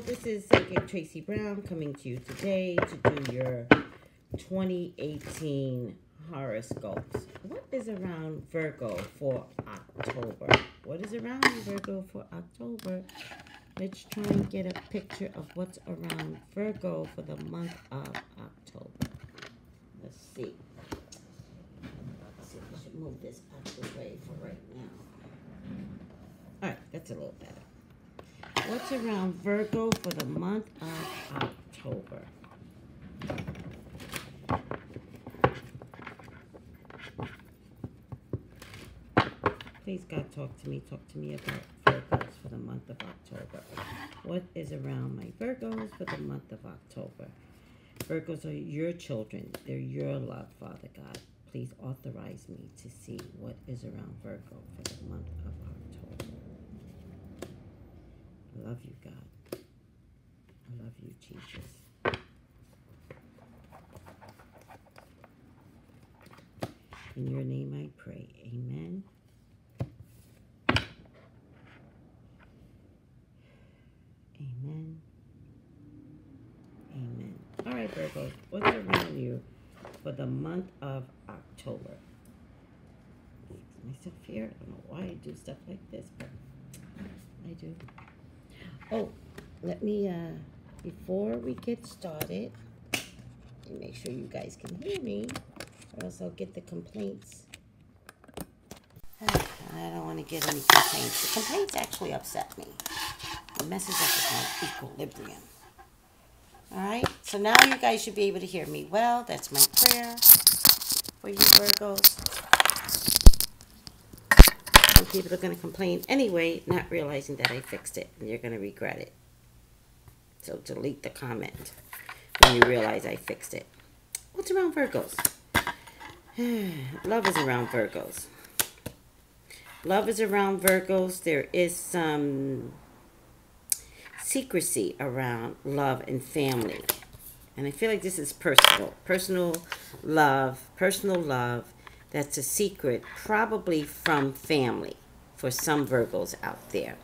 this is Psychic Tracy Brown coming to you today to do your 2018 horoscopes. What is around Virgo for October? What is around Virgo for October? Let's try and get a picture of what's around Virgo for the month of October. Let's see. Let's see if I should move this out of the way for right now. All right, that's a little better. What's around Virgo for the month of October? Please, God, talk to me. Talk to me about Virgos for the month of October. What is around my Virgos for the month of October? Virgos are your children. They're your love, Father God. Please authorize me to see what is around Virgo for the month of October. I love you, God. I love you, Jesus. In your name I pray. Amen. Amen. Amen. All right, Virgo, what's around you for the month of October? I fix myself here. I don't know why I do stuff like this, but I do. Oh, let me, before we get started, make sure you guys can hear me, or else I'll get the complaints. I don't want to get any complaints. The complaints actually upset me. It messes up with my equilibrium. Alright, so now you guys should be able to hear me well. That's my prayer for you Virgos. Some people are going to complain anyway, not realizing that I fixed it, and you're going to regret it. So delete the comment when you realize I fixed it. What's around Virgos? Love is around Virgos. Love is around Virgos. There is some secrecy around love and family. And I feel like this is personal. Personal love that's a secret, probably from family for some Virgos out there.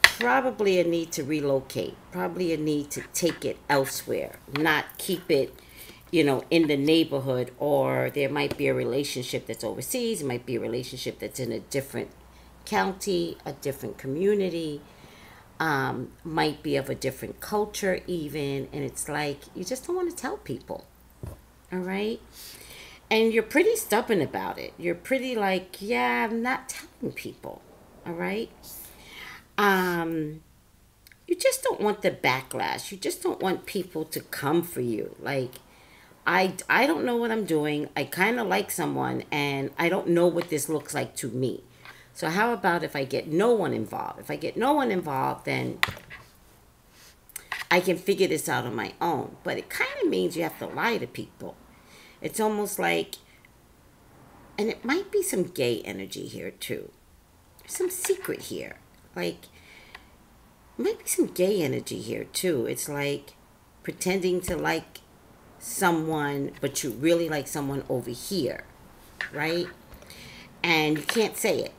Probably a need to relocate. Probably a need to take it elsewhere. Not keep it, you know, in the neighborhood. Or there might be a relationship that's overseas. It might be a relationship that's in a different county, a different community. Might be of a different culture even. And it's like, you just don't want to tell people. All right? And you're pretty stubborn about it. You're pretty like, yeah, I'm not telling people. All right? You just don't want the backlash. You just don't want people to come for you. Like, I don't know what I'm doing. I kind of like someone, and I don't know what this looks like to me. So how about if I get no one involved? If I get no one involved, then I can figure this out on my own. But it kind of means you have to lie to people. It's almost like, and it might be some gay energy here too. There's some secret here. Like, might be some gay energy here too. It's like pretending to like someone, but you really like someone over here, right? And you can't say it.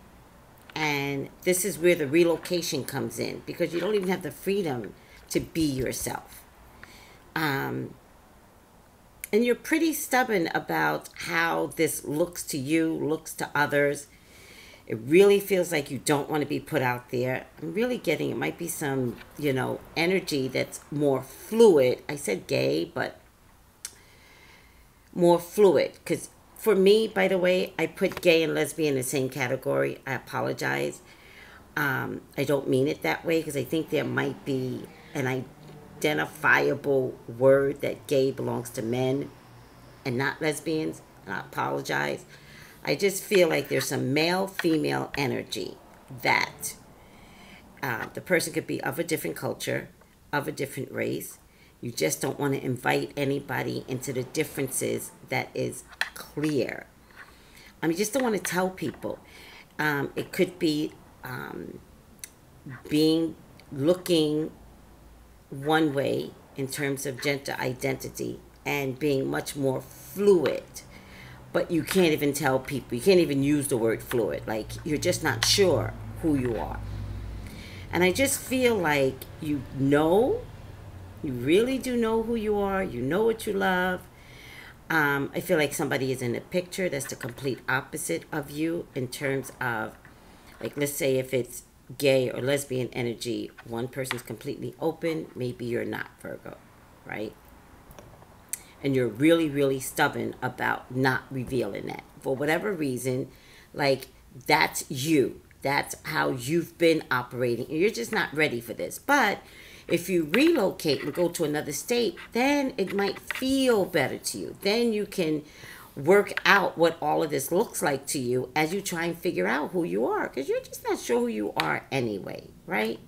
And this is where the relocation comes in, because you don't even have the freedom to be yourself. And you're pretty stubborn about how this looks to you, looks to others. It really feels like you don't want to be put out there. I'm really getting, it might be some, you know, energy that's more fluid. I said gay, but more fluid. Because for me, by the way, I put gay and lesbian in the same category. I apologize. I don't mean it that way, because I think there might be an identifiable word that gay belongs to men and not lesbians. And I apologize. I just feel like there's some male-female energy that the person could be of a different culture, of a different race. You just don't want to invite anybody into the differences that is clear. You just don't want to tell people. It could be looking one way in terms of gender identity and being much more fluid. But you can't even tell people. You can't even use the word fluid. Like, you're just not sure who you are. And I just feel like you really do know who you are. You know what you love. I feel like somebody is in a picture that's the complete opposite of you in terms of, like, let's say if it's gay or lesbian energy, one person's completely open, maybe you're not, Virgo, right? And you're really, really stubborn about not revealing that. For whatever reason, like, that's you. That's how you've been operating. And you're just not ready for this. But if you relocate and go to another state, then it might feel better to you. Then you can work out what all of this looks like to you as you try and figure out who you are. Because you're just not sure who you are anyway, right?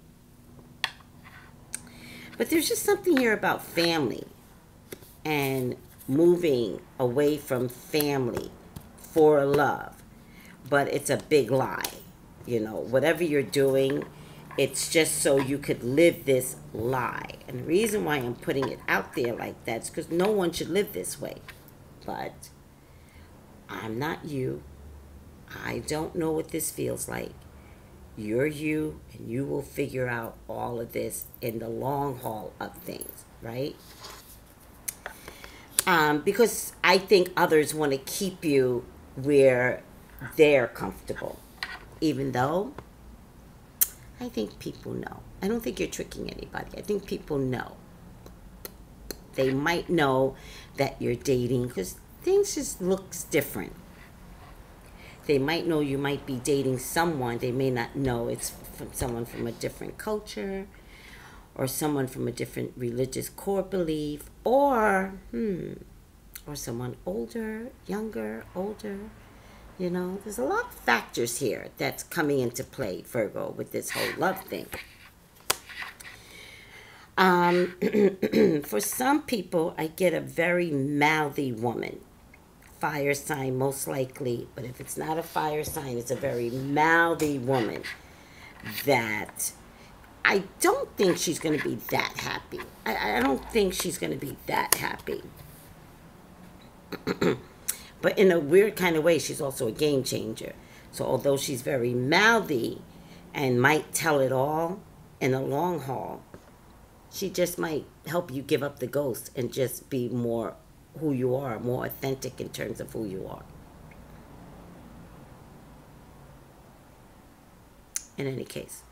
But there's just something here about family and moving away from family for love. But it's a big lie. You know, whatever you're doing, it's just so you could live this lie. And the reason why I'm putting it out there like that is because no one should live this way. But I'm not you. I don't know what this feels like. You're you, and you will figure out all of this in the long haul of things, right? Because I think others want to keep you where they're comfortable. Even though I think people know. I don't think you're tricking anybody. I think people know. They might know that you're dating because things just looks different. They might know you might be dating someone. They may not know it's from someone from a different culture or someone from a different religious core belief or someone older, younger, older. You know, there's a lot of factors here that's coming into play, Virgo, with this whole love thing. For some people, I get a very mouthy woman. Fire sign, most likely. But if it's not a fire sign, it's a very mouthy woman that I don't think she's going to be that happy. I don't think she's going to be that happy. But in a weird kind of way, she's also a game changer. So although she's very mouthy and might tell it all in the long haul, she just might help you give up the ghost and just be more who you are, more authentic in terms of who you are. In any case.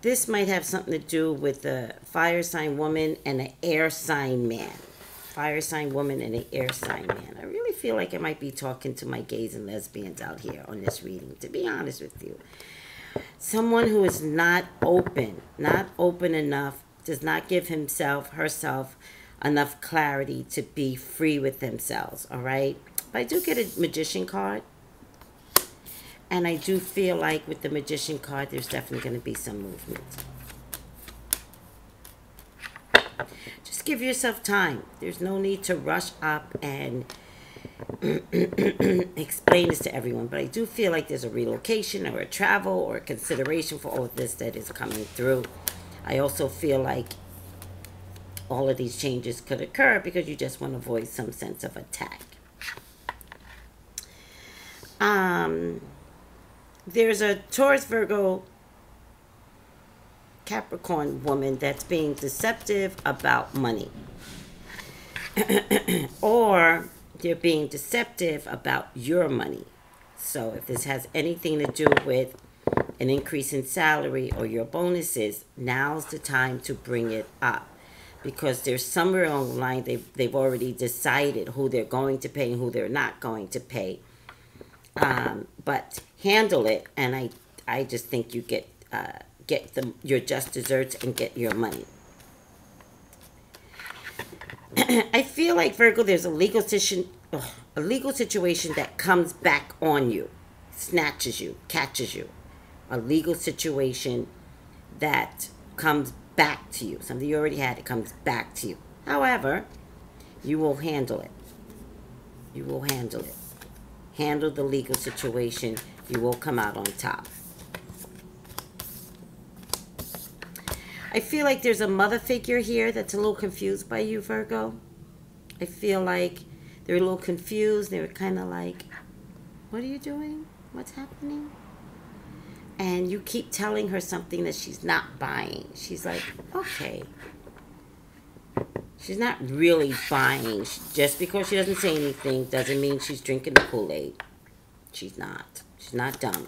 This might have something to do with a fire sign woman and an air sign man. Fire sign woman and an air sign man. I really feel like I might be talking to my gays and lesbians out here on this reading, to be honest with you. Someone who is not open enough, does not give herself enough clarity to be free with themselves, all right? But I do get a magician card. And I do feel like with the magician card, there's definitely going to be some movement. Just give yourself time. There's no need to rush up and explain this to everyone. But I do feel like there's a relocation or a travel or a consideration for all of this that is coming through. I also feel like all of these changes could occur because you just want to avoid some sense of attack. There's a Taurus, Virgo, Capricorn woman that's being deceptive about money. Or they're being deceptive about your money. So if this has anything to do with an increase in salary or your bonuses, now's the time to bring it up. Because there's somewhere along the line they've already decided who they're going to pay and who they're not going to pay. But handle it, and I just think you get your just desserts and get your money. I feel like, Virgo, there's a legal situation that comes back on you, snatches you, catches you. A legal situation that comes back to you. Something you already had, it comes back to you. However, you will handle it. You will handle it. Handle the legal situation. You will come out on top. I feel like there's a mother figure here that's a little confused by you, Virgo. I feel like they're a little confused. They're kind of like, what are you doing? What's happening? And you keep telling her something that she's not buying. She's like, okay. She's not really buying. Just because she doesn't say anything doesn't mean she's drinking the Kool-Aid. She's not. She's not dumb.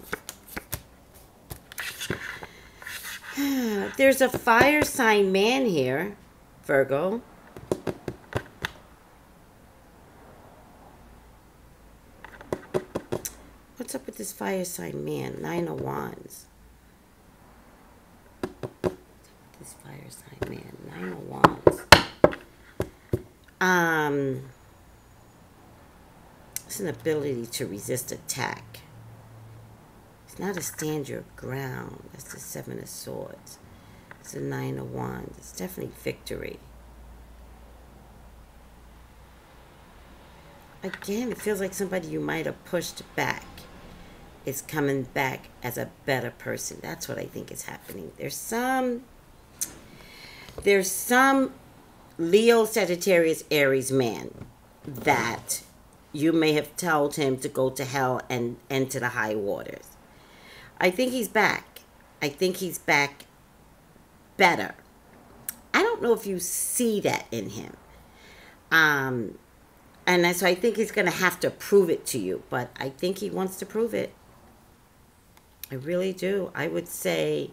There's a fire sign man here, Virgo. What's up with this fire sign man? 9 of Wands. This fire sign man. 9 of Wands. It's an ability to resist attack. It's not a stand your ground. That's the 7 of Swords. It's the 9 of Wands. It's definitely victory. Again, it feels like somebody you might have pushed back is coming back as a better person. That's what I think is happening. There's some Leo, Sagittarius, Aries man that you may have told him to go to hell and enter the high waters. I think he's back. I think he's back better. I don't know if you see that in him. And so I think he's going to have to prove it to you. But I think he wants to prove it. I really do. I would say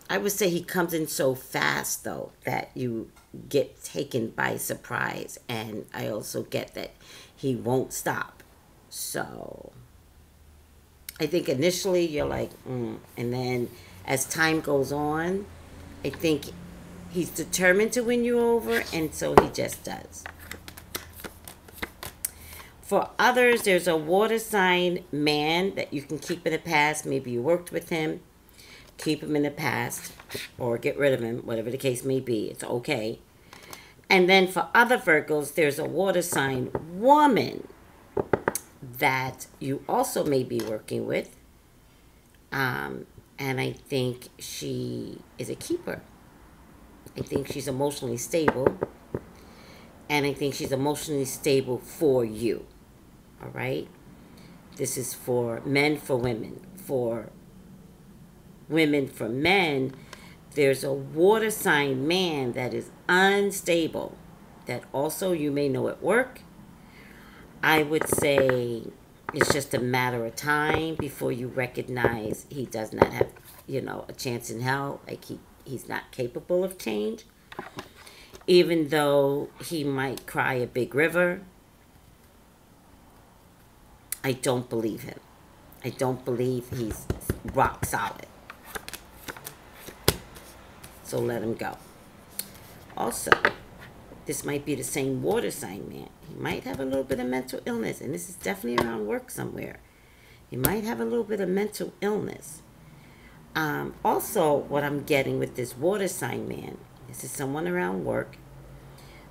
he comes in so fast, though, that you get taken by surprise. And I also get that he won't stop. So I think initially you're like, and then as time goes on, I think he's determined to win you over, and so he just does. For others, there's a water sign man that you can keep in the past. Maybe you worked with him. Keep him in the past or get rid of him, whatever the case may be. It's okay. And then for other Virgos, there's a water sign woman that you also may be working with. And I think she is a keeper. I think she's emotionally stable. And I think she's emotionally stable for you. All right? This is for men, for women. For women, for men, there's a water sign man that is unstable. That also you may know at work. I would say it's just a matter of time before you recognize he does not have, a chance in hell. Like he's not capable of change. Even though he might cry a big river, I don't believe him. I don't believe he's rock solid. So let him go. Also, this might be the same water sign man. He might have a little bit of mental illness, and this is definitely around work somewhere. He might have a little bit of mental illness. Also, what I'm getting with this water sign man, this is someone around work.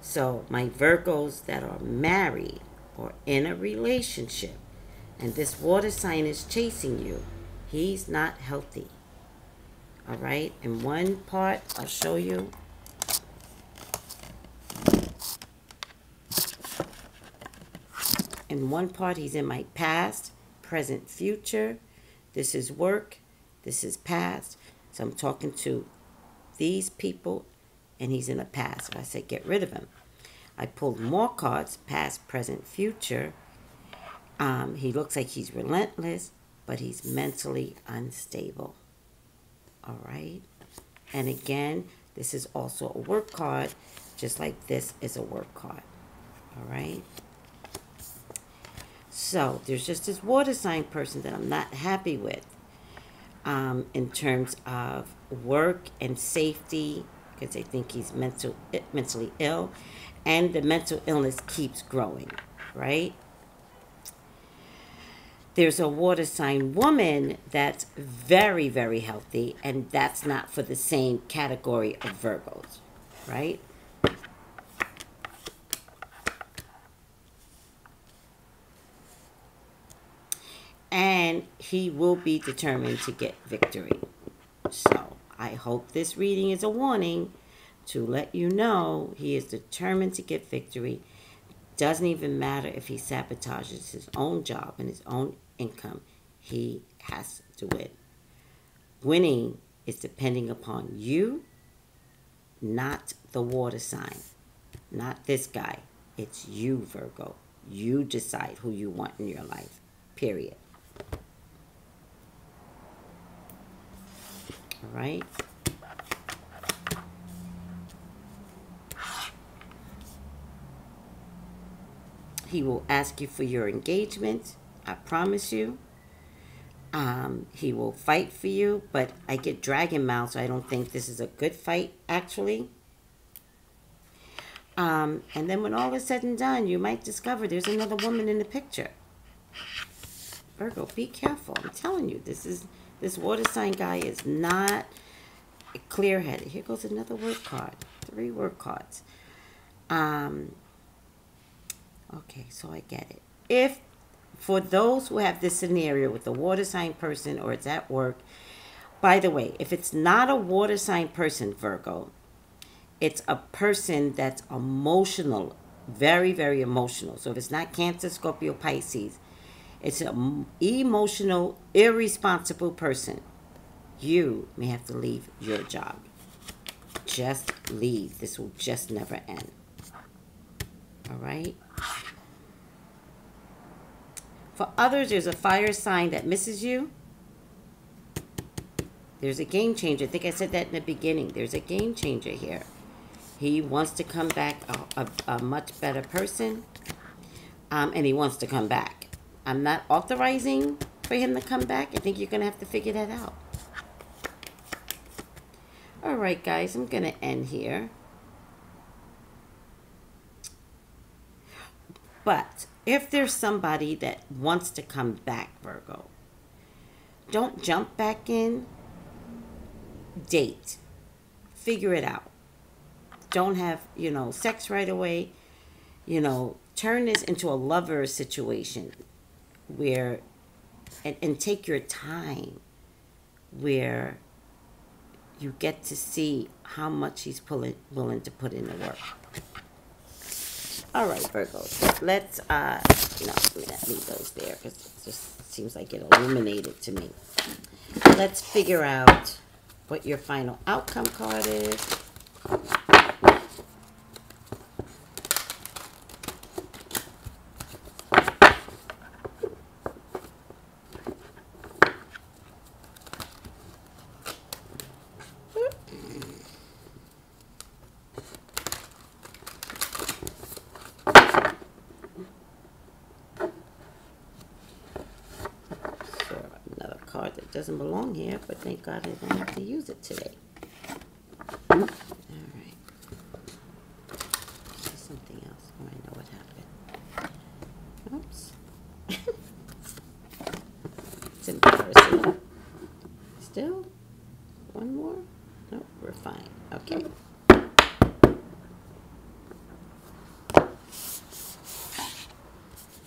So my Virgos that are married or in a relationship, and this water sign is chasing you, he's not healthy. All right? In one part, I'll show you. In one part, he's in my past, present, future. This is work. This is past. So I'm talking to these people, and he's in the past. So I said, get rid of him. I pulled more cards, past, present, future. He looks like he's relentless, but he's mentally unstable. All right? And again, this is also a work card, just like this is a work card. All right? So there's just this water sign person that I'm not happy with in terms of work and safety, because I think he's mentally ill, and the mental illness keeps growing, right? There's a water sign woman that's very, very healthy, and that's not for the same category of Virgos, right? And he will be determined to get victory. So I hope this reading is a warning to let you know he is determined to get victory. Doesn't even matter if he sabotages his own job and his own income. He has to win. Winning is depending upon you, not the water sign, not this guy. It's you, Virgo. You decide who you want in your life, period. All right? He will ask you for your engagement. I promise you. He will fight for you, but I get dragon mouth, so I don't think this is a good fight, actually. And then when all is said and done, you might discover there's another woman in the picture. Virgo, be careful. I'm telling you, this water sign guy is not clear-headed. Here goes another word card. 3 word cards. Okay, so I get it. If, for those who have this scenario with a water sign person or it's at work, by the way, if it's not a water sign person, Virgo, it's a person that's emotional, very, very emotional. So if it's not Cancer, Scorpio, Pisces, it's an emotional, irresponsible person. You may have to leave your job. Just leave. This will just never end. All right? For others, there's a fire sign that misses you. There's a game changer. I think I said that in the beginning. There's a game changer here. He wants to come back a much better person. And he wants to come back. I'm not authorizing for him to come back. I think you're going to have to figure that out. All right, guys. I'm going to end here. But if there's somebody that wants to come back, Virgo, don't jump back in. Date. Figure it out. Don't have, sex right away. Turn this into a lover situation where, and take your time, where you get to see how much he's willing to put in the work. All right, Virgos. Let's, let me not leave those there because it just seems like it illuminated to me. Let's figure out what your final outcome card is. That doesn't belong here, but thank God I don't have to use it today. All right. There's something else. Oh, I know what happened. Oops. It's embarrassing. Still? One more? No, we're fine. Okay.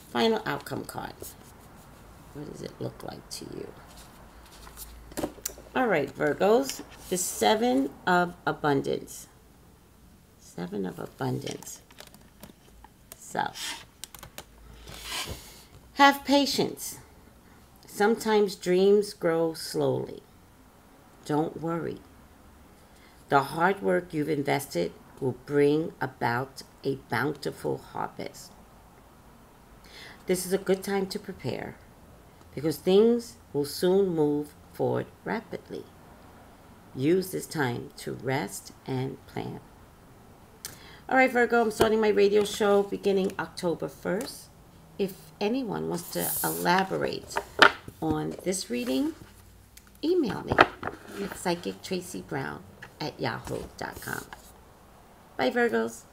Final outcome card. What does it look like to you? All right, Virgos, the 7 of abundance. 7 of abundance. So, have patience. Sometimes dreams grow slowly. Don't worry. The hard work you've invested will bring about a bountiful harvest. This is a good time to prepare because things will soon move forward rapidly. Use this time to rest and plan. All right, Virgo, I'm starting my radio show beginning October 1st. If anyone wants to elaborate on this reading, email me at psychictraceybrown@yahoo.com. Bye, Virgos.